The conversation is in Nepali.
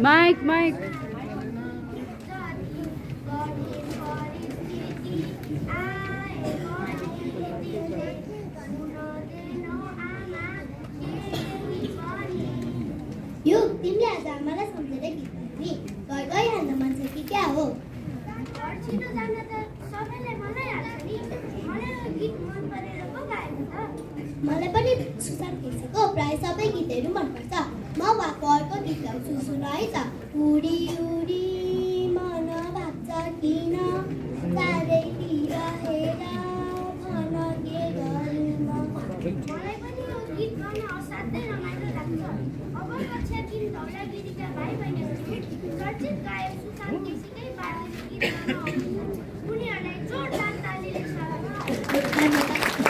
माइक माइक यो तिमीले आज आमालाई सम्झेर गीत गाउने घर गइहाल्न मन छ कि क्या हो? घर छिटो जान त सबैले मनाइहाल्छ नि। मलाई यो गीत मन परेर पो गाएको त। मलाई पनि सुशान्त घिसिङको प्राय सबै गीतहरू मनपर्छ। म उहाँको अर्को गीत गाउँछु, सुन है त। उडी उडी मन भाग्छ किन चारैतिर हेर भन के गरौँ म। मलाई पनि यो गीत गाउन असाध्यै रमाइलो लाग्छ। अब कक्षा 3 धौलागिरीका भाइ बहिनीहरू चर्चित गायक सुशान्त घिसिङकै बारेमा गीत गाउन आउँछन्। उनीहरूलाई जोरदार तालीले स्वागत। धन्यवाद।